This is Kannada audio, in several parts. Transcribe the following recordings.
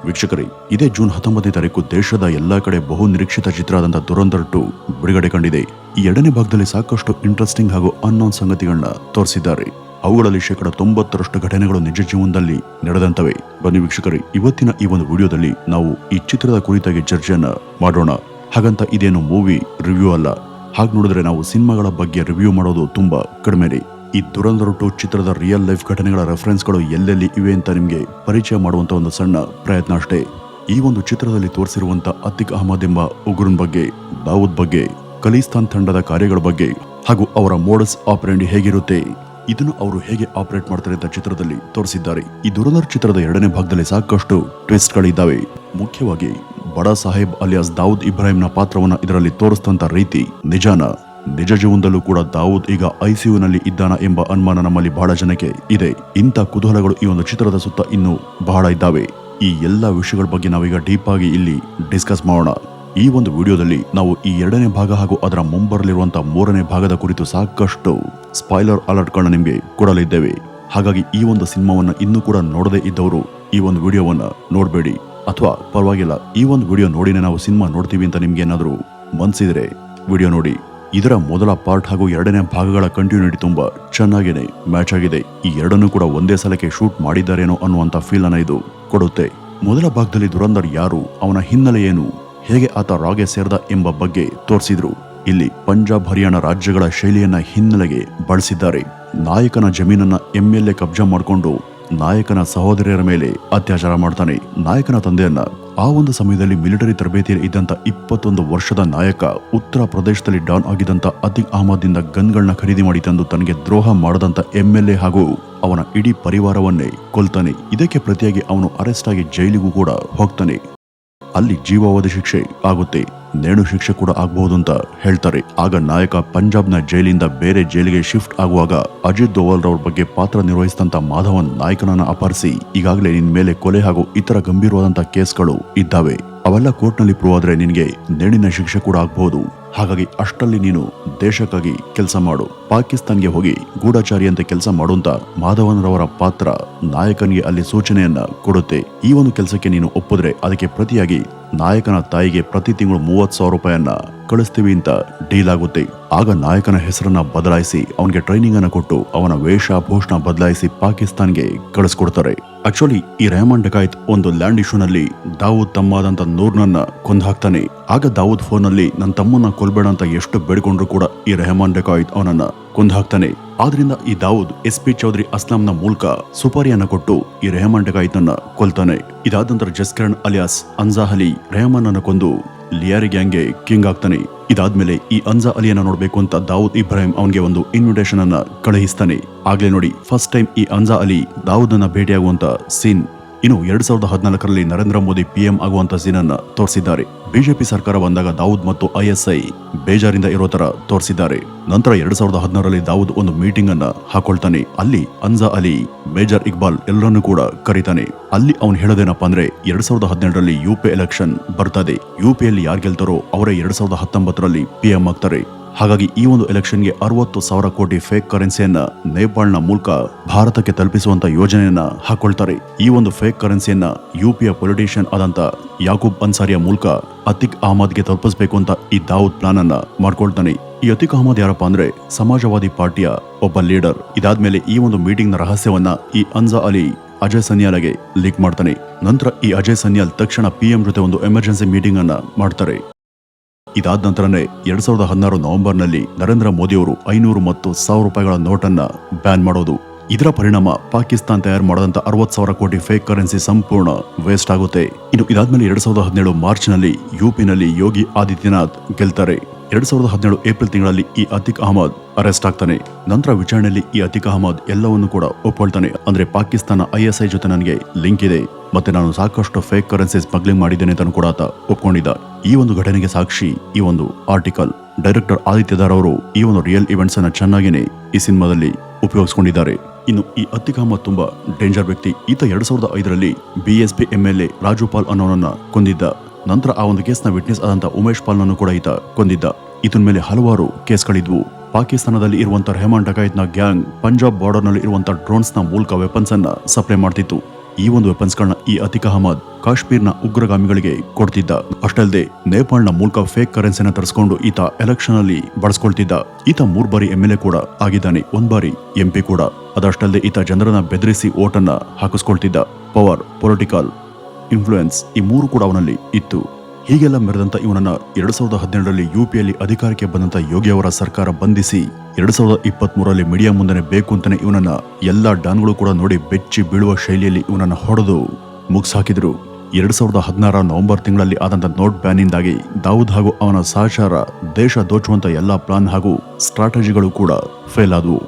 ವೀಕ್ಷಕರೇ, ಇದೇ ಜೂನ್ 19ನೇ ತಾರೀಕು ದೇಶದ ಎಲ್ಲಾ ಕಡೆ ಬಹು ನಿರೀಕ್ಷಿತ ಚಿತ್ರ ಆದಂತ ದುರಂಧರ್ 2 ಬಿಡುಗಡೆ ಕಂಡಿದೆ. ಈ ಎರಡನೇ ಭಾಗದಲ್ಲಿ ಸಾಕಷ್ಟು ಇಂಟ್ರೆಸ್ಟಿಂಗ್ ಹಾಗೂ ಅನ್ನೋನ್ ಸಂಗತಿಗಳನ್ನ ತೋರಿಸಿದ್ದಾರೆ. ಅವುಗಳಲ್ಲಿ 90% ಘಟನೆಗಳು ನಿಜ ಜೀವನದಲ್ಲಿ ನಡೆದಂತವೆ. ಬನ್ನಿ ವೀಕ್ಷಕರೇ, ಇವತ್ತಿನ ಈ ಒಂದು ವಿಡಿಯೋದಲ್ಲಿ ನಾವು ಈ ಚಿತ್ರದ ಕುರಿತಾಗಿ ಚರ್ಚೆಯನ್ನ ಮಾಡೋಣ. ಹಾಗಂತ ಇದೇನು ಮೂವಿ ರಿವ್ಯೂ ಅಲ್ಲ. ಹಾಗೆ ನೋಡಿದ್ರೆ ನಾವು ಸಿನಿಮಾಗಳ ಬಗ್ಗೆ ರಿವ್ಯೂ ಮಾಡೋದು ತುಂಬಾ ಕಡಿಮೆ. ಈ ದುರಂಧರ್ 2 ಚಿತ್ರದ ರಿಯಲ್ ಲೈಫ್ ಘಟನೆಗಳ ರೆಫರೆನ್ಸ್ಗಳು ಎಲ್ಲೆಲ್ಲಿ ಇವೆ ಅಂತ ನಿಮಗೆ ಪರಿಚಯ ಮಾಡುವಂತ ಒಂದು ಸಣ್ಣ ಪ್ರಯತ್ನ ಅಷ್ಟೇ. ಈ ಒಂದು ಚಿತ್ರದಲ್ಲಿ ತೋರಿಸಿರುವಂತ ಅತಿಕ್ ಅಹಮದ್ ಎಂಬ ಉಗ್ರನ್ ಬಗ್ಗೆ, ದಾವೂದ್ ಬಗ್ಗೆ, ಖಲಿಸ್ತಾನ್ ತಂಡದ ಕಾರ್ಯಗಳ ಬಗ್ಗೆ ಹಾಗೂ ಅವರ ಮೋಡಸ್ ಆಪರೇಂಡಿ ಹೇಗಿರುತ್ತೆ, ಇದನ್ನು ಅವರು ಹೇಗೆ ಆಪರೇಟ್ ಮಾಡ್ತಾರೆ ಅಂತ ಚಿತ್ರದಲ್ಲಿ ತೋರಿಸಿದ್ದಾರೆ. ಈ ದುರಂಧರ್ ಚಿತ್ರದ ಎರಡನೇ ಭಾಗದಲ್ಲಿ ಸಾಕಷ್ಟು ಟ್ವಿಸ್ಟ್ ಗಳಿದ್ದಾವೆ. ಮುಖ್ಯವಾಗಿ ಬಡಾ ಸಾಹೇಬ್ ಅಲಿಯಾಸ್ ದಾವೂದ್ ಇಬ್ರಾಹಿಂನ ಪಾತ್ರವನ್ನ ಇದರಲ್ಲಿ ತೋರಿಸಿದಂತ ರೀತಿ ನಿಜ ಜೀವನದಲ್ಲೂ ಕೂಡ ದಾವೂದ್ ಈಗ ಐಸಿಯುನಲ್ಲಿ ಇದ್ದಾನ ಎಂಬ ಅನುಮಾನ ನಮ್ಮಲ್ಲಿ ಬಹಳ ಜನಕ್ಕೆ ಇದೆ. ಇಂಥ ಕುತೂಹಲಗಳು ಈ ಒಂದು ಚಿತ್ರದ ಸುತ್ತ ಇನ್ನೂ ಬಹಳ ಇದ್ದಾವೆ. ಈ ಎಲ್ಲಾ ವಿಷಯಗಳ ಬಗ್ಗೆ ನಾವೀಗ ಡೀಪ್ ಆಗಿ ಇಲ್ಲಿ ಡಿಸ್ಕಸ್ ಮಾಡೋಣ. ಈ ಒಂದು ವಿಡಿಯೋದಲ್ಲಿ ನಾವು ಈ ಎರಡನೇ ಭಾಗ ಹಾಗೂ ಅದರ ಮುಂಬರಲಿರುವಂತಹ ಮೂರನೇ ಭಾಗದ ಕುರಿತು ಸಾಕಷ್ಟು ಸ್ಪಾಯ್ಲರ್ ಅಲರ್ಟ್ ಗಳನ್ನ ನಿಮಗೆ ಕೊಡಲಿದ್ದೇವೆ. ಹಾಗಾಗಿ ಈ ಒಂದು ಸಿನಿಮಾವನ್ನ ಇನ್ನೂ ಕೂಡ ನೋಡದೇ ಇದ್ದವರು ಈ ಒಂದು ವಿಡಿಯೋವನ್ನ ನೋಡಬೇಡಿ. ಅಥವಾ ಪರವಾಗಿಲ್ಲ, ಈ ಒಂದು ವಿಡಿಯೋ ನೋಡಿನೇ ನಾವು ಸಿನಿಮಾ ನೋಡ್ತೀವಿ ಅಂತ ನಿಮ್ಗೆ ಏನಾದರೂ ಮನ್ಸಿದ್ರೆ ವಿಡಿಯೋ ನೋಡಿ. ಇದರ ಮೊದಲ ಪಾರ್ಟ್ ಹಾಗೂ ಎರಡನೇ ಭಾಗಗಳ ಕಂಟಿನ್ಯೂಟಿ ತುಂಬಾ ಚೆನ್ನಾಗೇನೆ ಮ್ಯಾಚ್ ಆಗಿದೆ. ಈ ಎರಡನ್ನೂ ಕೂಡ ಒಂದೇ ಸಲಕ್ಕೆ ಶೂಟ್ ಮಾಡಿದ್ದಾರೇನೋ ಅನ್ನುವಂತ ಫೀಲ್ ಅನ್ನ ಇದು ಕೊಡುತ್ತೆ. ಮೊದಲ ಭಾಗದಲ್ಲಿ ದುರಂಧರ್ ಯಾರು, ಅವನ ಹಿನ್ನೆಲೆ ಏನು, ಹೇಗೆ ಆತ ರಾಗೆ ಸೇರ್ದ ಎಂಬ ಬಗ್ಗೆ ತೋರಿಸಿದ್ರು. ಇಲ್ಲಿ ಪಂಜಾಬ್ ಹರಿಯಾಣ ರಾಜ್ಯಗಳ ಶೈಲಿಯನ್ನ ಹಿನ್ನೆಲೆಗೆ ಬಳಸಿದ್ದಾರೆ. ನಾಯಕನ ಜಮೀನನ್ನ MLA ಕಬ್ಜಾ ಮಾಡಿಕೊಂಡು ನಾಯಕನ ಸಹೋದರಿಯರ ಮೇಲೆ ಅತ್ಯಾಚಾರ ಮಾಡ್ತಾನೆ. ನಾಯಕನ ತಂದೆಯನ್ನ ಆ ಒಂದು ಸಮಯದಲ್ಲಿ ಮಿಲಿಟರಿ ತರಬೇತಿಯಲ್ಲಿ ಇದ್ದಂತ 21 ವರ್ಷದ ನಾಯಕ ಉತ್ತರ ಪ್ರದೇಶದಲ್ಲಿ ಡಾನ್ ಆಗಿದ್ದಂತ ಅತಿಕ್ ಅಹಮದ್ ಇಂದ ಗನ್ಗಳನ್ನ ಖರೀದಿ ಮಾಡಿ ತಂದು ತನಗೆ ದ್ರೋಹ ಮಾಡದಂತ MLA ಹಾಗೂ ಅವನ ಇಡೀ ಪರಿವಾರವನ್ನೇ ಕೊಲ್ತಾನೆ. ಇದಕ್ಕೆ ಪ್ರತಿಯಾಗಿ ಅವನು ಅರೆಸ್ಟ್ ಆಗಿ ಜೈಲಿಗೂ ಕೂಡ ಹೋಗ್ತಾನೆ. ಅಲ್ಲಿ ಜೀವಾವಧಿ ಶಿಕ್ಷೆ ಆಗುತ್ತೆ, ನೇಣು ಶಿಕ್ಷೆ ಕೂಡ ಆಗಬಹುದು ಅಂತ ಹೇಳ್ತಾರೆ. ಆಗ ನಾಯಕ ಪಂಜಾಬ್ನ ಜೈಲಿಂದ ಬೇರೆ ಜೈಲಿಗೆ ಶಿಫ್ಟ್ ಆಗುವಾಗ ಅಜಿತ್ ದೋವಲ್ ರವರ ಬಗ್ಗೆ ಪಾತ್ರ ನಿರ್ವಹಿಸಿದಂತ ಮಾಧವನ್ ನಾಯಕನನ್ನ ಅಪಹರಿಸಿ ಈಗಾಗಲೇ ನಿನ್ ಮೇಲೆ ಕೊಲೆ ಹಾಗೂ ಇತರ ಗಂಭೀರವಾದಂತಹ ಕೇಸ್ಗಳು ಇದ್ದಾವೆ, ಅವೆಲ್ಲ ಕೋರ್ಟ್ನಲ್ಲಿ ಪ್ರೂವ್ ಆದ್ರೆ ನಿನ್ಗೆ ನೇಣಿನ ಶಿಕ್ಷೆ ಕೂಡ ಆಗಬಹುದು. ಹಾಗಾಗಿ ಅಷ್ಟಲ್ಲಿ ನೀನು ದೇಶಕ್ಕಾಗಿ ಕೆಲಸ ಮಾಡು, ಪಾಕಿಸ್ತಾನ್ಗೆ ಹೋಗಿ ಗೂಢಚಾರಿ ಅಂತ ಕೆಲಸ ಮಾಡುವಂತ ಮಾಧವನ್ ರವರ ಪಾತ್ರ ನಾಯಕನಿಗೆ ಅಲ್ಲಿ ಸೂಚನೆಯನ್ನ ಕೊಡುತ್ತೆ. ಈ ಒಂದು ಕೆಲಸಕ್ಕೆ ನೀನು ಒಪ್ಪಿದ್ರೆ ಅದಕ್ಕೆ ಪ್ರತಿಯಾಗಿ ನಾಯಕನ ತಾಯಿಗೆ ಪ್ರತಿ ತಿಂಗಳು 30,000 ರೂಪಾಯಿಯನ್ನ ಕಳಿಸ್ತೀವಿ ಅಂತ ಡೀಲ್ ಆಗುತ್ತೆ. ಆಗ ನಾಯಕನ ಹೆಸರನ್ನ ಬದಲಾಯಿಸಿ ಅವನಿಗೆ ಟ್ರೈನಿಂಗ್ ಅನ್ನ ಕೊಟ್ಟು ಅವನ ವೇಷಭೂಷಣ ಬದಲಾಯಿಸಿ ಪಾಕಿಸ್ತಾನ್ಗೆ ಕಳಿಸ್ಕೊಡ್ತಾರೆ. ಆಕ್ಚುಲಿ ಈ ರೆಹಮಾನ್ ಡಕಾಯಿತ್ ಒಂದು ಲ್ಯಾಂಡ್ ಇಶ್ಯೂನಲ್ಲಿ ದಾವೂದ್ ತಮ್ಮಾದಂತ ನೂರ್ನನ್ನ ಕೊಂದು ಹಾಕ್ತಾನೆ. ಆಗ ದಾವೂದ್ ಫೋನ್ ನಲ್ಲಿ ನನ್ನ ತಮ್ಮನ್ನ ಕೊಲ್ಬೇಡ ಅಂತ ಎಷ್ಟು ಬೇಡ್ಕೊಂಡ್ರು ಕೂಡ ಈ ರೆಹಮಾನ್ ಡಕಾಯಿತ್ ಅವನನ್ನ ಕೊಂದು ಹಾಕ್ತಾನೆ. ಆದ್ರಿಂದ ಈ ದಾವೂದ್ SP ಚೌಧರಿ ಅಸ್ಲಾಂನ ಮೂಲಕ ಸುಪಾರಿಯನ್ನ ಕೊಟ್ಟು ಈ ರೆಹಮಾನ್ ಡಕಾಯಿತ್ನನ್ನ ಕೊಲ್ತಾನೆ. ಇದಾದ ನಂತರ ಜಸ್ಕರಣ್ ಅಲಿಯಾಸ್ ಅನ್ಜಾ ಅಲಿ ರೆಹಮಾನ್ ಅನ್ನ ಕೊಂದು ಲಿಯಾರಿ ಗ್ಯಾಂಗ್ಗೆ ಕಿಂಗ್ ಆಗ್ತಾನೆ. ಇದಾದ್ಮೇಲೆ ಈ ಅನ್ಜಾ ಅಲಿಯನ್ನ ನೋಡ್ಬೇಕು ಅಂತ ದಾವೂದ್ ಇಬ್ರಾಹಿಂ ಅವನಿಗೆ ಒಂದು ಇನ್ವಿಟೇಷನ್ ಅನ್ನ ಕಳುಹಿಸ್ತಾನೆ. ಆಗ್ಲೇ ನೋಡಿ ಫಸ್ಟ್ ಟೈಮ್ ಈ ಅನ್ಜಾ ಅಲಿ ದಾವೂದ್ ಅನ್ನ ಭೇಟಿಯಾಗುವಂತ ಸೀನ್. ಇನ್ನು 2014ರಲ್ಲಿ ನರೇಂದ್ರ ಮೋದಿ PM ಆಗುವಂತ ಸೀನ್ ಅನ್ನ ತೋರಿಸಿದ್ದಾರೆ. ಬಿಜೆಪಿ ಸರ್ಕಾರ ಬಂದಾಗ ದಾವೂದ್ ಮತ್ತು ISI ಬೇಜಾರಿಂದ ಇರೋ ತರ ತೋರಿಸಿದ್ದಾರೆ. ನಂತರ 2016ರಲ್ಲಿ ದಾವೂದ್ ಒಂದು ಮೀಟಿಂಗ್ ಅನ್ನ ಹಾಕೊಳ್ತಾನೆ. ಅಲ್ಲಿ ಅನ್ಜಾ ಅಲಿ, ಮೇಜರ್ ಇಕ್ಬಾಲ್ ಎಲ್ಲರನ್ನೂ ಕೂಡ ಕರೀತಾನೆ. ಅಲ್ಲಿ ಅವನು ಹೇಳೋದೇನಪ್ಪ ಅಂದ್ರೆ 2017ರಲ್ಲಿ UP ಎಲೆಕ್ಷನ್ ಬರ್ತದೆ, UPಯಲ್ಲಿ ಯಾರು ಗೆಲ್ತಾರೋ ಅವರೇ 2019ರಲ್ಲಿ PM ಆಗ್ತಾರೆ. ಹಾಗಾಗಿ ಈ ಒಂದು ಎಲೆಕ್ಷನ್ಗೆ 60,000 ಕೋಟಿ ಫೇಕ್ ಕರೆನ್ಸಿಯನ್ನ ನೇಪಾಳ್ನ ಮೂಲಕ ಭಾರತಕ್ಕೆ ತಲುಪಿಸುವಂತ ಯೋಜನೆಯನ್ನ ಹಾಕೊಳ್ತಾರೆ. ಈ ಒಂದು ಫೇಕ್ ಕರೆನ್ಸಿಯನ್ನ UPಯ ಪೊಲಿಟಿಷಿಯನ್ ಆದಂತ ಯಾಕೂಬ್ ಅನ್ಸಾರಿಯ ಮೂಲಕ ಅತಿಕ್ ಅಹಮದ್ಗೆ ತಲುಪಿಸಬೇಕು ಅಂತ ಈ ದಾವೂದ್ ಪ್ಲಾನ್ ಅನ್ನ ಮಾಡ್ಕೊಳ್ತಾನೆ. ಈ ಅತಿಕ್ ಅಹಮದ್ ಯಾರಪ್ಪ ಅಂದ್ರೆ ಸಮಾಜವಾದಿ ಪಾರ್ಟಿಯ ಒಬ್ಬ ಲೀಡರ್. ಇದಾದ್ಮೇಲೆ ಈ ಒಂದು ಮೀಟಿಂಗ್ ನ ರಹಸ್ಯವನ್ನ ಈ ಅನ್ಜಾ ಅಲಿ ಅಜಯ್ ಸನ್ಯಾಲ್ಗೆ ಲೀಕ್ ಮಾಡ್ತಾನೆ. ನಂತರ ಈ ಅಜಯ್ ಸನ್ಯಾಲ್ ತಕ್ಷಣ PM ಜೊತೆ ಒಂದು ಎಮರ್ಜೆನ್ಸಿ ಮೀಟಿಂಗ್ ಅನ್ನ ಮಾಡ್ತಾರೆ. ಇದಾದ ನಂತರನೇ 2016 ನವೆಂಬರ್ನಲ್ಲಿ ನರೇಂದ್ರ ಮೋದಿ ಅವರು 500 ಮತ್ತು 1,000 ರೂಪಾಯಿಗಳ ನೋಟನ್ನ ಬ್ಯಾನ್ ಮಾಡೋದು. ಇದರ ಪರಿಣಾಮ ಪಾಕಿಸ್ತಾನ ತಯಾರು ಮಾಡದಂತ 60,000 ಕೋಟಿ ಫೇಕ್ ಕರೆನ್ಸಿ ಸಂಪೂರ್ಣ ವೇಸ್ಟ್ ಆಗುತ್ತೆ. ಇನ್ನು ಇದಾದ್ಮೇಲೆ 2017 ಮಾರ್ಚ್ನಲ್ಲಿ UPನಲ್ಲಿ ಯೋಗಿ ಆದಿತ್ಯನಾಥ್ ಗೆಲ್ತಾರೆ. 2017 ಏಪ್ರಿಲ್ ತಿಂಗಳಲ್ಲಿ ಈ ಅತಿಕ್ ಅಹಮದ್ ಅರೆಸ್ಟ್ ಆಗ್ತಾನೆ. ನಂತರ ವಿಚಾರಣೆಯಲ್ಲಿ ಈ ಅತಿಕ್ ಅಹಮದ್ ಎಲ್ಲವನ್ನು ಕೂಡ ಒಪ್ಕೊಳ್ತಾನೆ. ಅಂದ್ರೆ ಪಾಕಿಸ್ತಾನ ISI ಜೊತೆ ನನಗೆ ಲಿಂಕ್ ಇದೆ ಮತ್ತೆ ನಾನು ಸಾಕಷ್ಟು ಫೇಕ್ ಕರೆನ್ಸಿ ಸ್ಮಗ್ಲಿಂಗ್ ಮಾಡಿದ್ದೇನೆ ಅಂತ ಕೂಡ ಆತ ಒಪ್ಕೊಂಡಿದ್ದ. ಈ ಒಂದು ಘಟನೆಗೆ ಸಾಕ್ಷಿ ಈ ಒಂದು ಆರ್ಟಿಕಲ್. ಡೈರೆಕ್ಟರ್ ಆದಿತ್ಯದಾರ್ ಅವರು ಈ ಒಂದು ರಿಯಲ್ ಇವೆಂಟ್ಸ್ ಅನ್ನ ಚೆನ್ನಾಗೇನೆ ಈ ಸಿನಿಮಾದಲ್ಲಿ ಉಪಯೋಗಿಸಿಕೊಂಡಿದ್ದಾರೆ. ಇನ್ನು ಈ ಅತಿಕ್ ಅಹಮದ್ ತುಂಬಾ ಡೇಂಜರ್ ವ್ಯಕ್ತಿ. ಈತ 2005ರಲ್ಲಿ BSP MLA ರಾಜುಪಾಲ್ ಅನ್ನೋನನ್ನ ಕೊಂದಿದ್ದ. ನಂತರ ಆ ಒಂದು ಕೇಸ್ನ ವಿಟ್ನೆಸ್ ಆದಂತ ಉಮೇಶ್ ಪಾಲ್ನನ್ನು ಕೂಡ ಈತ ಕೊಂದಿದ್ದ. ಇದನ್ ಮೇಲೆ ಹಲವಾರು ಕೇಸ್ಗಳಿದ್ವು. ಪಾಕಿಸ್ತಾನದಲ್ಲಿ ಇರುವಂತ ರೆಹಮಾನ್ ಡಕಾಯಿತ್ನ ಗ್ಯಾಂಗ್ ಪಂಜಾಬ್ ಬಾರ್ಡರ್ ನಲ್ಲಿ ಇರುವಂತ ಡ್ರೋನ್ಸ್ ನ ಮೂಲಕ ವೆಪನ್ಸ್ ಅನ್ನ ಸಪ್ಲೈ ಮಾಡ್ತಿತ್ತು. ಈ ಒಂದು ವೆಪನ್ಸ್ಗಳನ್ನ ಈ ಅತಿಕ್ ಅಹಮದ್ ಕಾಶ್ಮೀರ್ನ ಉಗ್ರಗಾಮಿಗಳಿಗೆ ಕೊಡ್ತಿದ್ದ. ಅಷ್ಟಲ್ಲದೆ ನೇಪಾಳನ ಮೂಲಕ ಫೇಕ್ ಕರೆನ್ಸಿನ ತರಿಸ್ಕೊಂಡು ಈತ ಎಲೆಕ್ಷನ್ ಅಲ್ಲಿ ಬಳಸ್ಕೊಳ್ತಿದ್ದ. ಈತ 3 ಬಾರಿ MLA ಕೂಡ ಆಗಿದ್ದಾನೆ, 1 ಬಾರಿ MP ಕೂಡ. ಅದಷ್ಟಲ್ಲದೆ ಈತ ಜನರನ್ನ ಬೆದರಿಸಿ ಓಟನ್ನ ಹಾಕಿಸ್ಕೊಳ್ತಿದ್ದ. ಪವರ್, ಪೊಲಿಟಿಕಲ್ ಇನ್ಫ್ಲೂಯೆನ್ಸ್ ಈ 3 ಕೂಡ ಅವನಲ್ಲಿ ಇತ್ತು. ಹೀಗೆಲ್ಲ ಮೆರೆದಂತ ಇವನನ್ನ 2017ರಲ್ಲಿ UPಯಲ್ಲಿ ಅಧಿಕಾರಕ್ಕೆ ಬಂದಂತ ಯೋಗಿ ಅವರ ಸರ್ಕಾರ ಬಂಧಿಸಿ 2023ರಲ್ಲಿ ಮೀಡಿಯಾ ಮುಂದೆ ಬೇಕು ಅಂತಾನೆ ಇವನನ್ನ ಎಲ್ಲಾ ಡಾನ್ಗಳು ಕೂಡ ನೋಡಿ ಬೆಚ್ಚಿ ಬೀಳುವ ಶೈಲಿಯಲ್ಲಿ ಇವನನ್ನ ಹೊಡೆದು ಮುಗಿಸಾಕಿದ್ರು. 2016 ನವೆಂಬರ್ ತಿಂಗಳಲ್ಲಿ ಆದಂತ ನೋಟ್ ಬ್ಯಾನಿಂದಾಗಿ ದಾವೂದ್ ಹಾಗೂ ಅವನ ಸಹಚಾರ ದೇಶ ದೋಚುವಂತ ಎಲ್ಲಾ ಪ್ಲಾನ್ ಹಾಗೂ ಸ್ಟ್ರಾಟಜಿಗಳು ಕೂಡ ಫೇಲ್ ಆದವು.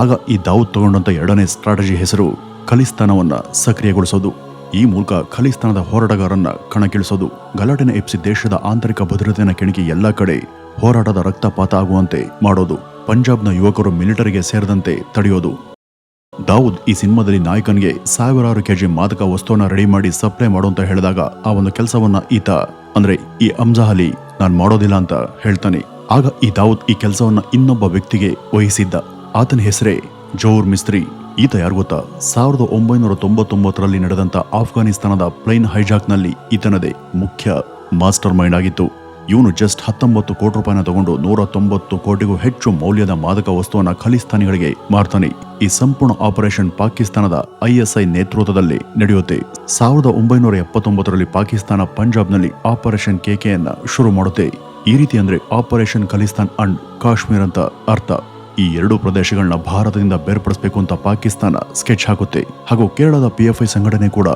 ಆಗ ಈ ದಾವೂದ್ ತಗೊಂಡಂತ 2ನೇ ಸ್ಟ್ರಾಟಜಿ ಹೆಸರು ಖಲಿಸ್ತಾನವನ್ನ ಸಕ್ರಿಯಗೊಳಿಸೋದು. ಈ ಮೂಲಕ ಖಲಿಸ್ತಾನದ ಹೋರಾಟಗಾರರನ್ನ ಕಣಕ್ಕಿಳಿಸೋದು, ಗಲಾಟೆನ ಎಪ್ಸಿ ದೇಶದ ಆಂತರಿಕ ಭದ್ರತೆಯನ್ನು ಕೆಣಕಿ ಎಲ್ಲಾ ಕಡೆ ಹೋರಾಟದ ರಕ್ತಪಾತ ಆಗುವಂತೆ ಮಾಡೋದು, ಪಂಜಾಬ್ನ ಯುವಕರು ಮಿಲಿಟರಿಗೆ ಸೇರದಂತೆ ತಡೆಯೋದು. ದಾವೂದ್ ಈ ಸಿನಿಮಾದಲ್ಲಿ ನಾಯಕನ್ಗೆ 1000 kg ಮಾದಕ ವಸ್ತುವನ್ನ ರೆಡಿ ಮಾಡಿ ಸಪ್ಲೈ ಮಾಡುವಂತ ಹೇಳಿದಾಗ ಆ ಒಂದು ಕೆಲಸವನ್ನ ಈತ ಅಂದ್ರೆ ಈ ಅಮ್ಜಾ ಅಲಿ ನಾನ್ ಮಾಡೋದಿಲ್ಲ ಅಂತ ಹೇಳ್ತಾನೆ. ಆಗ ಈ ದಾವೂದ್ ಈ ಕೆಲಸವನ್ನ ಇನ್ನೊಬ್ಬ ವ್ಯಕ್ತಿಗೆ ವಹಿಸಿದ್ದ. ಆತನ ಹೆಸರೇ ಜೌಹರ್ ಮಿಸ್ತ್ರಿ. ಈತ ಯಾರು ಗೊತ್ತಾ? 1999ರಲ್ಲಿ ನಡೆದಂತ ಆಫ್ಘಾನಿಸ್ತಾನದ ಪ್ಲೇನ್ ಹೈಜಾಕ್ನಲ್ಲಿ ಈತನದೇ ಮುಖ್ಯ ಮಾಸ್ಟರ್ ಮೈಂಡ್ ಆಗಿತ್ತು. ಇವನು ಜಸ್ಟ್ 19 ಕೋಟಿ ರೂಪಾಯಿನ ತಗೊಂಡು 190 ಕೋಟಿಗೂ ಹೆಚ್ಚು ಮೌಲ್ಯದ ಮಾದಕ ವಸ್ತುವನ್ನ ಖಲಿಸ್ತಾನಿಗಳಿಗೆ ಮಾರ್ತಾನೆ. ಈ ಸಂಪೂರ್ಣ ಆಪರೇಷನ್ ಪಾಕಿಸ್ತಾನದ ISI ನೇತೃತ್ವದಲ್ಲಿ ನಡೆಯುತ್ತೆ. 1979ರಲ್ಲಿ ಪಾಕಿಸ್ತಾನ ಪಂಜಾಬ್ನಲ್ಲಿ ಆಪರೇಷನ್ KKಯನ್ನ ಶುರು ಮಾಡುತ್ತೆ. ಈ ರೀತಿ ಅಂದ್ರೆ ಆಪರೇಷನ್ ಖಲಿಸ್ತಾನ್ ಅಂಡ್ ಕಾಶ್ಮೀರ್ ಅಂತ ಅರ್ಥ. ಈ 2 ಪ್ರದೇಶಗಳನ್ನ ಭಾರತದಿಂದ ಬೇರ್ಪಡಿಸಬೇಕು ಅಂತ ಪಾಕಿಸ್ತಾನ ಸ್ಕೆಚ್ ಹಾಕುತ್ತೆ. ಹಾಗೂ ಕೇರಳದ PFI ಸಂಘಟನೆ ಕೂಡ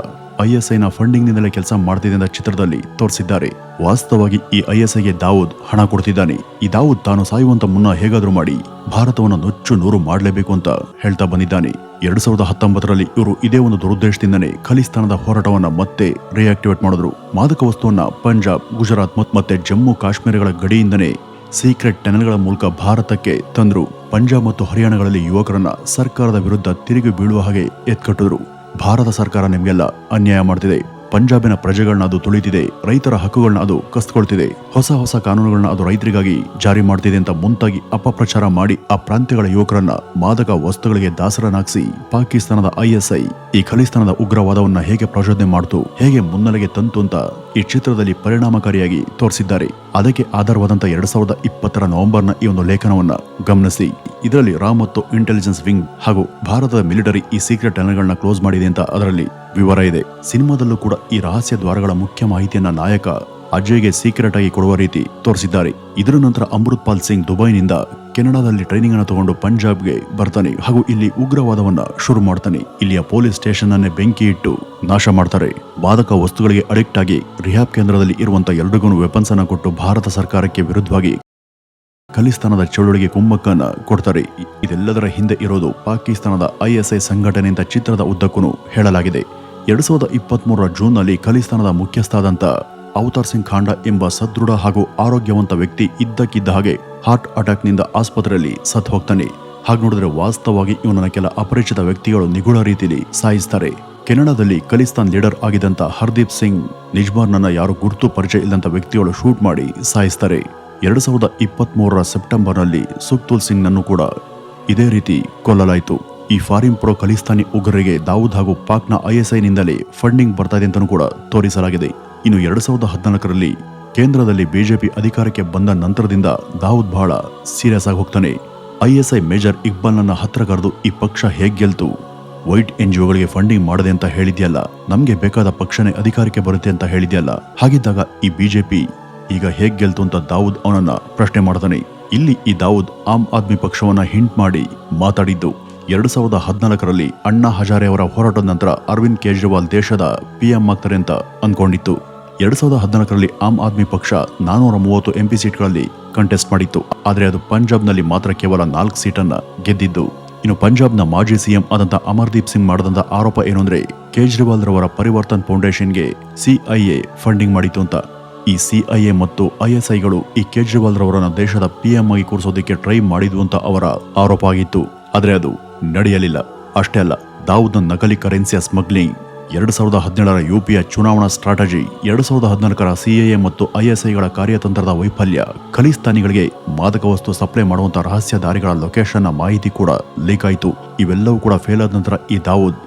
ISIನ ಫಂಡಿಂಗ್ ನಿಂದಲೇ ಕೆಲಸ ಮಾಡ್ತಿದೆ ಅಂತ ಚಿತ್ರದಲ್ಲಿ ತೋರಿಸಿದ್ದಾರೆ. ವಾಸ್ತವವಾಗಿ ಈ ISIಗೆ ದಾವೂದ್ ಹಣ ಕೊಡ್ತಿದ್ದಾನೆ. ಈ ದಾವೂದ್ ತಾನು ಸಾಯುವಂತ ಮುನ್ನ ಹೇಗಾದ್ರೂ ಮಾಡಿ ಭಾರತವನ್ನು ನುಚ್ಚು ನೂರು ಮಾಡಲೇಬೇಕು ಅಂತ ಹೇಳ್ತಾ ಬಂದಿದ್ದಾನೆ. 2019ರಲ್ಲಿ ಇವರು ಇದೇ ಒಂದು ದುರುದ್ದೇಶದಿಂದನೇ ಖಲಿಸ್ತಾನದ ಹೋರಾಟವನ್ನ ಮತ್ತೆ ರಿಯಾಕ್ಟಿವೇಟ್ ಮಾಡಿದ್ರು. ಮಾದಕ ವಸ್ತುವನ್ನ ಪಂಜಾಬ್, ಗುಜರಾತ್ ಮತ್ತೆ ಜಮ್ಮು ಕಾಶ್ಮೀರಗಳ ಗಡಿಯಿಂದನೇ ಸೀಕ್ರೆಟ್ ಟನಲ್ಗಳ ಮೂಲಕ ಭಾರತಕ್ಕೆ ತಂದ್ರು. ಪಂಜಾಬ್ ಮತ್ತು ಹರಿಯಾಣಗಳಲ್ಲಿ ಯುವಕರನ್ನ ಸರ್ಕಾರದ ವಿರುದ್ಧ ತಿರುಗಿ ಬೀಳುವ ಹಾಗೆ ಎತ್ಕಟ್ಟಿದ್ರು. ಭಾರತ ಸರ್ಕಾರ ನಿಮ್ಗೆಲ್ಲ ಅನ್ಯಾಯ ಮಾಡ್ತಿದೆ, ಪಂಜಾಬಿನ ಪ್ರಜೆಗಳನ್ನ ಅದು ತುಳಿತಿದೆ, ರೈತರ ಹಕ್ಕುಗಳನ್ನ ಅದು ಕಸ್ಕೊಳ್ತಿದೆ, ಹೊಸ ಕಾನೂನುಗಳನ್ನ ಅದು ರೈತರಿಗಾಗಿ ಜಾರಿ ಮಾಡ್ತಿದೆ ಅಂತ ಮುಂತಾಗಿ ಅಪಪ್ರಚಾರ ಮಾಡಿ ಆ ಪ್ರಾಂತ್ಯಗಳ ಯುವಕರನ್ನ ಮಾದಕ ವಸ್ತುಗಳಿಗೆ ದಾಸರನ್ನಾಗಿಸಿ ಪಾಕಿಸ್ತಾನದ ISI ಈ ಖಲಿಸ್ತಾನದ ಉಗ್ರವಾದವನ್ನ ಹೇಗೆ ಪ್ರಚೋದನೆ ಮಾಡ್ತು, ಹೇಗೆ ಮುನ್ನೆಲೆಗೆ ತಂತು ಅಂತ ಈ ಚಿತ್ರದಲ್ಲಿ ಪರಿಣಾಮಕಾರಿಯಾಗಿ ತೋರಿಸಿದ್ದಾರೆ. ಅದಕ್ಕೆ ಆಧಾರವಾದಂತ 2020ರ ನವೆಂಬರ್ನ ಈ ಒಂದು ಲೇಖನವನ್ನ ಗಮನಿಸಿ. ಇದರಲ್ಲಿ ರಾ ಮತ್ತು ಇಂಟೆಲಿಜೆನ್ಸ್ ವಿಂಗ್ ಹಾಗೂ ಭಾರತದ ಮಿಲಿಟರಿ ಈ ಸೀಕ್ರೆಟ್ ಟನಲ್ಗಳನ್ನ ಕ್ಲೋಸ್ ಮಾಡಿದೆ ಅಂತ ಅದರಲ್ಲಿ ವಿವರ ಇದೆ. ಸಿನಿಮಾದಲ್ಲೂ ಕೂಡ ಈ ರಹಸ್ಯ ದ್ವಾರಗಳ ಮುಖ್ಯ ಮಾಹಿತಿಯನ್ನ ನಾಯಕ ಅಜಯ್ಗೆ ಸೀಕ್ರೆಟ್ ಆಗಿ ಕೊಡುವ ರೀತಿ ತೋರಿಸಿದ್ದಾರೆ. ಇದರ ನಂತರ ಅಮೃತ್ ಪಾಲ್ ಸಿಂಗ್ ದುಬೈನಿಂದ ಕೆನಡಾದಲ್ಲಿ ಟ್ರೈನಿಂಗ್ ಅನ್ನು ತಗೊಂಡು ಪಂಜಾಬ್ಗೆ ಬರ್ತಾನೆ ಹಾಗೂ ಇಲ್ಲಿ ಉಗ್ರವಾದವನ್ನ ಶುರು ಮಾಡ್ತಾನೆ. ಇಲ್ಲಿಯ ಪೊಲೀಸ್ ಸ್ಟೇಷನ್ ಅನ್ನೇ ಬೆಂಕಿ ಇಟ್ಟು ನಾಶ ಮಾಡ್ತಾರೆ. ಮಾದಕ ವಸ್ತುಗಳಿಗೆ ಅಡಿಕ್ಟ್ ಆಗಿ ರಿಹ್ಯಾಬ್ ಕೇಂದ್ರದಲ್ಲಿ ಇರುವಂತ 2 ವೆಪನ್ಸ್ ಅನ್ನ ಕೊಟ್ಟು ಭಾರತ ಸರ್ಕಾರಕ್ಕೆ ವಿರುದ್ಧವಾಗಿ ಖಲಿಸ್ತಾನದ ಚಳುವಳಿಗೆ ಕುಮ್ಮಕ್ಕನ್ನ ಕೊಡ್ತಾರೆ. ಇದೆಲ್ಲದರ ಹಿಂದೆ ಇರೋದು ಪಾಕಿಸ್ತಾನದ ISI ಸಂಘಟನೆ ಅಂತ ಚಿತ್ರದ ಉದ್ದಕ್ಕೂ ಹೇಳಲಾಗಿದೆ. 2023ರ ಜೂನ್ನಲ್ಲಿ ಖಲಿಸ್ತಾನದ ಮುಖ್ಯಸ್ಥಾದಂತ ಅವತಾರ್ ಸಿಂಗ್ ಖಾಂಡಾ ಎಂಬ ಸದೃಢ ಹಾಗೂ ಆರೋಗ್ಯವಂತ ವ್ಯಕ್ತಿ ಇದ್ದಕ್ಕಿದ್ದ ಹಾಗೆ ಹಾರ್ಟ್ ಅಟ್ಯಾಕ್ ನಿಂದ ಆಸ್ಪತ್ರೆಯಲ್ಲಿ ಸತ್ತು ಹೋಗ್ತಾನೆ. ಹಾಗೆ ನೋಡಿದ್ರೆ ವಾಸ್ತವವಾಗಿ ಇವನನ್ನ ಕೆಲ ಅಪರಿಚಿತ ವ್ಯಕ್ತಿಗಳು ನಿಗೂಢ ರೀತಿಯಲ್ಲಿ ಸಾಯಿಸ್ತಾರೆ. ಕೆನಡಾದಲ್ಲಿ ಖಲಿಸ್ತಾನ್ ಲೀಡರ್ ಆಗಿದ್ದಂತ ಹರ್ದೀಪ್ ಸಿಂಗ್ ನಿಜ್ಮಾರ್ನನ್ನ ಯಾರು ಗುರುತು ಪರಿಚಯ ಇಲ್ಲದಂತ ವ್ಯಕ್ತಿಗಳು ಶೂಟ್ ಮಾಡಿ ಸಾಯಿಸ್ತಾರೆ. 2023ರ ಸೆಪ್ಟೆಂಬರ್ನಲ್ಲಿ ಸುಕ್ತುಲ್ ಸಿಂಗ್ ನನ್ನು ಕೂಡ ಇದೇ ರೀತಿ ಕೊಲ್ಲಲಾಯಿತು. ಈ ಫಾರಿನ್ ಪ್ರೊ ಖಲಿಸ್ತಾನಿ ಉಗ್ರರಿಗೆ ದಾವೂದ್ ಹಾಗೂ ಪಾಕ್ನ ISI ನಿಂದಲೇ ಫಂಡಿಂಗ್ ಬರ್ತಾ ಇದೆ ಅಂತಲೂ ಕೂಡ ತೋರಿಸಲಾಗಿದೆ. ಇನ್ನು 2014ರಲ್ಲಿ ಕೇಂದ್ರದಲ್ಲಿ ಬಿಜೆಪಿ ಅಧಿಕಾರಕ್ಕೆ ಬಂದ ನಂತರದಿಂದ ದಾವೂದ್ ಬಹಳ ಸೀರಿಯಸ್ ಆಗಿ ಹೋಗ್ತಾನೆ. ISI ಮೇಜರ್ ಇಕ್ಬಾಲ್ನನ್ನ ಹತ್ರ ಕರೆದು ಈ ಪಕ್ಷ ಹೇಗ್ ಗೆಲ್ತು, ವೈಟ್ NGOಗಳಿಗೆ ಫಂಡಿಂಗ್ ಮಾಡದೆ ಅಂತ ಹೇಳಿದ್ಯಲ್ಲ, ನಮ್ಗೆ ಬೇಕಾದ ಪಕ್ಷನೇ ಅಧಿಕಾರಕ್ಕೆ ಬರುತ್ತೆ ಅಂತ ಹೇಳಿದ್ಯಲ್ಲ, ಹಾಗಿದ್ದಾಗ ಈ ಬಿಜೆಪಿ ಈಗ ಹೇಗ್ ಗೆಲ್ತು ಅಂತ ದಾವೂದ್ ಅವನನ್ನ ಪ್ರಶ್ನೆ ಮಾಡ್ತಾನೆ. ಇಲ್ಲಿ ಈ ದಾವೂದ್ ಆಮ್ ಆದ್ಮಿ ಪಕ್ಷವನ್ನ ಹಿಂಟ್ ಮಾಡಿ ಮಾತಾಡಿದ್ದು. 2014ರಲ್ಲಿ ಅಣ್ಣಾ ಹಜಾರೆ ಅವರ ಹೋರಾಟದ ನಂತರ ಅರವಿಂದ್ ಕೇಜ್ರಿವಾಲ್ ದೇಶದ PM ಆಗ್ತಾರೆ ಅಂತ ಅನ್ಕೊಂಡಿತ್ತು. 2014ರಲ್ಲಿ ಆಮ್ ಆದ್ಮಿ ಪಕ್ಷ 430 MP ಸೀಟ್ಗಳಲ್ಲಿ ಕಂಟೆಸ್ಟ್ ಮಾಡಿತ್ತು. ಆದ್ರೆ ಅದು ಪಂಜಾಬ್ನಲ್ಲಿ ಮಾತ್ರ ಕೇವಲ 4 ಸೀಟನ್ನ ಗೆದ್ದಿದ್ದು. ಇನ್ನು ಪಂಜಾಬ್ನ ಮಾಜಿ CM ಆದಂತ ಅಮರ್ದೀಪ್ ಸಿಂಗ್ ಮಾಡಿದಂತ ಆರೋಪ ಏನು ಅಂದ್ರೆ ಕೇಜ್ರಿವಾಲ್ ರವರ ಪರಿವರ್ತನ್ ಫೌಂಡೇಶನ್ಗೆ CIA ಫಂಡಿಂಗ್ ಮಾಡಿತ್ತು ಅಂತ. ಈ CIA ಮತ್ತು ISIಗಳು ಈ ಕೇಜ್ರಿವಾಲ್ ರವರನ್ನ ದೇಶದ PM ಆಗಿ ಕೂರಿಸೋದಕ್ಕೆ ಟ್ರೈ ಮಾಡಿದ್ವು ಅಂತ ಅವರ ಆರೋಪ ಆಗಿತ್ತು. ಆದ್ರೆ ಅದು ನಡೆಯಲಿಲ್ಲ. ಅಷ್ಟೇ ಅಲ್ಲ, ದಾವೂದ್ನ ನಕಲಿ ಕರೆನ್ಸಿಯ ಸ್ಮಗ್ಲಿಂಗ್, 2017ರ UPಯ ಚುನಾವಣಾ ಸ್ಟ್ರಾಟಜಿ, 2014ರ CAA ಮತ್ತು ISIಗಳ ಕಾರ್ಯತಂತ್ರದ ವೈಫಲ್ಯ, ಖಲಿಸ್ತಾನಿಗಳಿಗೆ ಮಾದಕ ವಸ್ತು ಸಪ್ಲೈ ಮಾಡುವಂತ ರಹಸ್ಯ ದಾರಿಗಳ ಲೊಕೇಶನ್ನ ಮಾಹಿತಿ ಕೂಡ ಲೀಕ್ ಆಯಿತು. ಇವೆಲ್ಲವೂ ಕೂಡ ಫೇಲ್ ಆದ ನಂತರ ಈ ದಾವೂದ್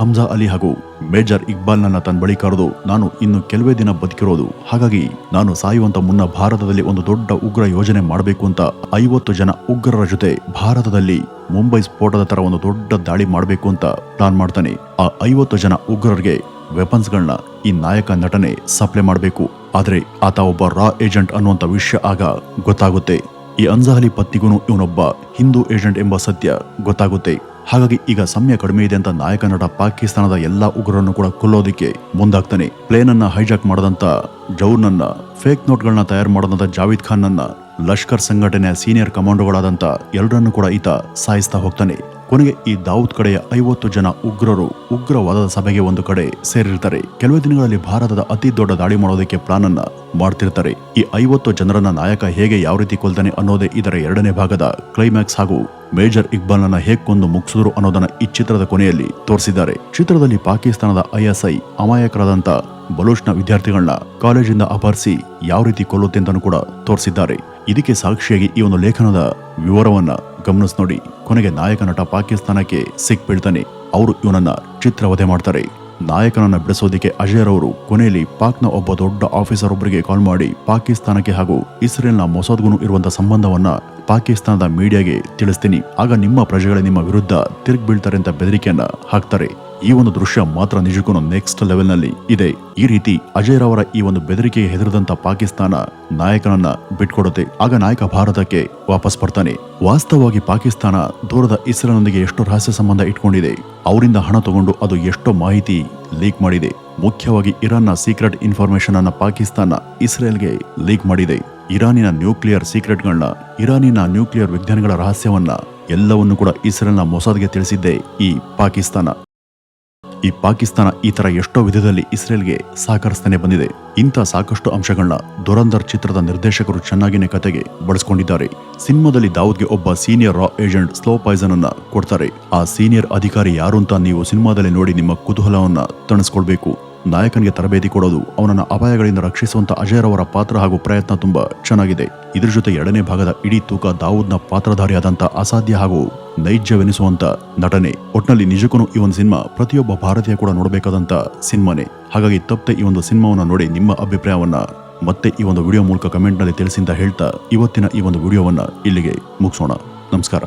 ಹಮ್ಜಾ ಅಲಿ ಹಾಗೂ ಮೇಜರ್ ಇಕ್ಬಾಲ್ ನನ್ನ ತನ್ನ ಬಳಿ ಕರೆದು, ನಾನು ಇನ್ನು ಕೆಲವೇ ದಿನ ಬದುಕಿರೋದು, ಹಾಗಾಗಿ ನಾನು ಸಾಯುವಂತ ಮುನ್ನ ಭಾರತದಲ್ಲಿ ಒಂದು ದೊಡ್ಡ ಉಗ್ರ ಯೋಜನೆ ಮಾಡಬೇಕು ಅಂತ 50 ಜನ ಉಗ್ರರ ಜೊತೆ ಭಾರತದಲ್ಲಿ ಮುಂಬೈ ಸ್ಫೋಟದ ತರ ಒಂದು ದೊಡ್ಡ ದಾಳಿ ಮಾಡಬೇಕು ಅಂತ ಪ್ಲಾನ್ ಮಾಡ್ತಾನೆ. ಆ 50 ಜನ ಉಗ್ರರಿಗೆ ವೆಪನ್ಸ್ಗಳನ್ನ ಈ ನಾಯಕ ನಟನೆ ಸಪ್ಲೈ ಮಾಡಬೇಕು. ಆದ್ರೆ ಆತ ಒಬ್ಬ ರಾ ಏಜೆಂಟ್ ಅನ್ನುವಂತ ವಿಷಯ ಆಗ ಗೊತ್ತಾಗುತ್ತೆ. ಈ ಹಮ್ಜಾ ಅಲಿ ಪತ್ನಿಗೂ ಇವನೊಬ್ಬ ಹಿಂದೂ ಏಜೆಂಟ್ ಎಂಬ ಸತ್ಯ ಗೊತ್ತಾಗುತ್ತೆ. ಹಾಗಾಗಿ ಈಗ ಸಮಯ ಕಡಿಮೆ ಇದೆ ಅಂತ ನಾಯಕ ನಟ ಪಾಕಿಸ್ತಾನದ ಎಲ್ಲಾ ಉಗ್ರರನ್ನು ಕೂಡ ಕೊಲ್ಲೋದಿಕ್ಕೆ ಮುಂದಾಗ್ತಾನೆ. ಪ್ಲೇನ್ ಅನ್ನ ಹೈಜಾಕ್ ಮಾಡದಂತ ಜೌರ್ನನ್ನ, ಫೇಕ್ ನೋಟ್ಗಳನ್ನ ತಯಾರು ಮಾಡದಂತ ಜಾವೀದ್ ಖಾನ್ ನನ್ನ, ಲಷ್ಕರ್ ಸಂಘಟನೆಯ ಸೀನಿಯರ್ ಕಮಾಂಡೋಗಳಾದಂತ ಎಲ್ಲರನ್ನು ಕೂಡ ಈತ ಸಾಯಿಸ್ತಾ ಹೋಗ್ತಾನೆ. ಕೊನೆಗೆ ಈ ದಾವೂದ್ ಕಡೆಯ 50 ಜನ ಉಗ್ರರು ಉಗ್ರವಾದದ ಸಭೆಗೆ ಒಂದು ಕಡೆ ಸೇರಿರ್ತಾರೆ. ಕೆಲವೇ ದಿನಗಳಲ್ಲಿ ಭಾರತದ ಅತಿ ದೊಡ್ಡ ದಾಳಿ ಮಾಡೋದಕ್ಕೆ ಪ್ಲಾನ್ ಅನ್ನ ಮಾಡ್ತಿರ್ತಾರೆ. ಈ 50 ಜನರನ್ನ ನಾಯಕ ಹೇಗೆ ಯಾವ ರೀತಿ ಕೊಲ್ತಾನೆ ಅನ್ನೋದೇ ಇದರ 2ನೇ ಭಾಗದ ಕ್ಲೈಮ್ಯಾಕ್ಸ್ ಹಾಗೂ ಮೇಜರ್ ಇಕ್ಬಾಲ್ ನನ್ನ ಹೇಗ್ ಕೊಂದು ಮುಗಿಸಿದ್ರು ಅನ್ನೋದನ್ನ ಈ ಚಿತ್ರದ ಕೊನೆಯಲ್ಲಿ ತೋರಿಸಿದ್ದಾರೆ. ಚಿತ್ರದಲ್ಲಿ ಪಾಕಿಸ್ತಾನದ ISI ಅಮಾಯಕರಾದಂತ ಬಲೂಚ್ನ ವಿದ್ಯಾರ್ಥಿಗಳನ್ನ ಕಾಲೇಜಿಂದ ಅಪಹರಿಸಿ ಯಾವ ರೀತಿ ಕೊಲ್ಲುತ್ತೆ ಅಂತಾನು ಕೂಡ ತೋರಿಸಿದ್ದಾರೆ. ಇದಕ್ಕೆ ಸಾಕ್ಷಿಯಾಗಿ ಈ ಒಂದು ಲೇಖನದ ವಿವರವನ್ನ ಗಮನಿಸಿ ನೋಡಿ. ಕೊನೆಗೆ ನಾಯಕ ನಟ ಪಾಕಿಸ್ತಾನಕ್ಕೆ ಸಿಕ್ಬೀಳ್ತಾನೆ. ಅವರು ಇವನನ್ನ ಚಿತ್ರವಧೆ ಮಾಡ್ತಾರೆ. ನಾಯಕನನ್ನ ಬಿಡಿಸೋದಿಕ್ಕೆ ಅಜಯ್ ಅವರು ಕೊನೆಯಲ್ಲಿ ಪಾಕ್ನ ಒಬ್ಬ ದೊಡ್ಡ ಆಫೀಸರ್ ಒಬ್ಬರಿಗೆ ಕಾಲ್ ಮಾಡಿ ಪಾಕಿಸ್ತಾನಕ್ಕೆ ಹಾಗೂ ಇಸ್ರೇಲ್ನ ಮೊಸಾದ್ಗೂ ಇರುವಂತ ಸಂಬಂಧವನ್ನ ಪಾಕಿಸ್ತಾನದ ಮೀಡಿಯಾಗೆ ತಿಳಿಸ್ತೀನಿ, ಆಗ ನಿಮ್ಮ ಪ್ರಜೆಗಳೇ ನಿಮ್ಮ ವಿರುದ್ಧ ತಿರುಗಿ ಬೀಳ್ತಾರೆ ಅಂತ ಬೆದರಿಕೆಯನ್ನ ಹಾಕ್ತಾರೆ. ಈ ಒಂದು ದೃಶ್ಯ ಮಾತ್ರ ನಿಜಕ್ಕೂ ನೆಕ್ಸ್ಟ್ ಲೆವೆಲ್ ನಲ್ಲಿ ಇದೆ. ಈ ರೀತಿ ಅಜಯ್ ಅವರ ಈ ಒಂದು ಬೆದರಿಕೆಗೆ ಹೆದರದಂತ ಪಾಕಿಸ್ತಾನ ನಾಯಕನನ್ನ ಬಿಟ್ಕೊಡುತ್ತೆ. ಆಗ ನಾಯಕ ಭಾರತಕ್ಕೆ ವಾಪಸ್ ಬರ್ತಾನೆ. ವಾಸ್ತವವಾಗಿ ಪಾಕಿಸ್ತಾನ ದೂರದ ಇಸ್ರೇಲ್ನೊಂದಿಗೆ ಎಷ್ಟು ರಹಸ್ಯ ಸಂಬಂಧ ಇಟ್ಕೊಂಡಿದೆ, ಅವರಿಂದ ಹಣ ತಗೊಂಡು ಅದು ಎಷ್ಟೋ ಮಾಹಿತಿ ಲೀಕ್ ಮಾಡಿದೆ. ಮುಖ್ಯವಾಗಿ ಇರಾನ್ನ ಸೀಕ್ರೆಟ್ ಇನ್ಫಾರ್ಮೇಶನ್ ಅನ್ನ ಪಾಕಿಸ್ತಾನ ಇಸ್ರೇಲ್ಗೆ ಲೀಕ್ ಮಾಡಿದೆ. ಇರಾನಿನ ನ್ಯೂಕ್ಲಿಯರ್ ಸೀಕ್ರೆಟ್ಗಳನ್ನ, ಇರಾನಿನ ನ್ಯೂಕ್ಲಿಯರ್ ವಿಜ್ಞಾನಿಗಳ ರಹಸ್ಯವನ್ನ ಎಲ್ಲವನ್ನೂ ಕೂಡ ಇಸ್ರೇಲ್ನ ಮೊಸಾದ್ಗೆ ತಿಳಿಸಿದ್ದೆ ಈ ಪಾಕಿಸ್ತಾನ. ಈ ಪಾಕಿಸ್ತಾನ ಈ ತರ ಎಷ್ಟೋ ವಿಧದಲ್ಲಿ ಇಸ್ರೇಲ್ಗೆ ಸಹಕರಿಸ್ತಾನೆ ಬಂದಿದೆ. ಇಂಥ ಸಾಕಷ್ಟು ಅಂಶಗಳನ್ನ ದುರಂಧರ್ ಚಿತ್ರದ ನಿರ್ದೇಶಕರು ಚೆನ್ನಾಗಿನೇ ಕತೆಗೆ ಬಳಸ್ಕೊಂಡಿದ್ದಾರೆ. ಸಿನಿಮಾದಲ್ಲಿ ದಾವೂದ್ಗೆ ಒಬ್ಬ ಸೀನಿಯರ್ ರಾ ಏಜೆಂಟ್ ಸ್ಲೋ ಪಾಯ್ಸನ್ ಅನ್ನ ಕೊಡ್ತಾರೆ. ಆ ಸೀನಿಯರ್ ಅಧಿಕಾರಿ ಯಾರು ಅಂತ ನೀವು ಸಿನಿಮಾದಲ್ಲಿ ನೋಡಿ ನಿಮ್ಮ ಕುತೂಹಲವನ್ನ ತಣಿಸ್ಕೊಳ್ಬೇಕು. ನಾಯಕನಿಗೆ ತರಬೇತಿ ಕೊಡೋದು, ಅವನನ್ನ ಅಪಾಯಗಳಿಂದ ರಕ್ಷಿಸುವಂತ ಅಜಯ್ ಅವರ ಪಾತ್ರ ಹಾಗೂ ಪ್ರಯತ್ನ ತುಂಬಾ ಚೆನ್ನಾಗಿದೆ. ಇದ್ರ ಜೊತೆ 2ನೇ ಭಾಗದ ಇಡೀ ತೂಕ ದಾವೂದ್ನ ಪಾತ್ರಧಾರಿಯಾದಂತ ಅಸಾಧ್ಯ ಹಾಗೂ ನೈಜವೆನಿಸುವಂತ ನಟನೆ. ಒಟ್ನಲ್ಲಿ ನಿಜಕ್ಕೂ ಈ ಒಂದು ಸಿನಿಮಾ ಪ್ರತಿಯೊಬ್ಬ ಭಾರತೀಯ ಕೂಡ ನೋಡಬೇಕಾದಂತ ಸಿನಿಮಾನೇ. ಹಾಗಾಗಿ ತಪ್ಪದೆ ಈ ಒಂದು ಸಿನಿಮಾವನ್ನ ನೋಡಿ ನಿಮ್ಮ ಅಭಿಪ್ರಾಯವನ್ನ ಮತ್ತೆ ಈ ಒಂದು ವಿಡಿಯೋ ಮೂಲಕ ಕಮೆಂಟ್ ನಲ್ಲಿ ತಿಳಿಸಿ ಅಂತ ಹೇಳ್ತಾ ಇವತ್ತಿನ ಈ ಒಂದು ವಿಡಿಯೋವನ್ನ ಇಲ್ಲಿಗೆ ಮುಗಿಸೋಣ. ನಮಸ್ಕಾರ.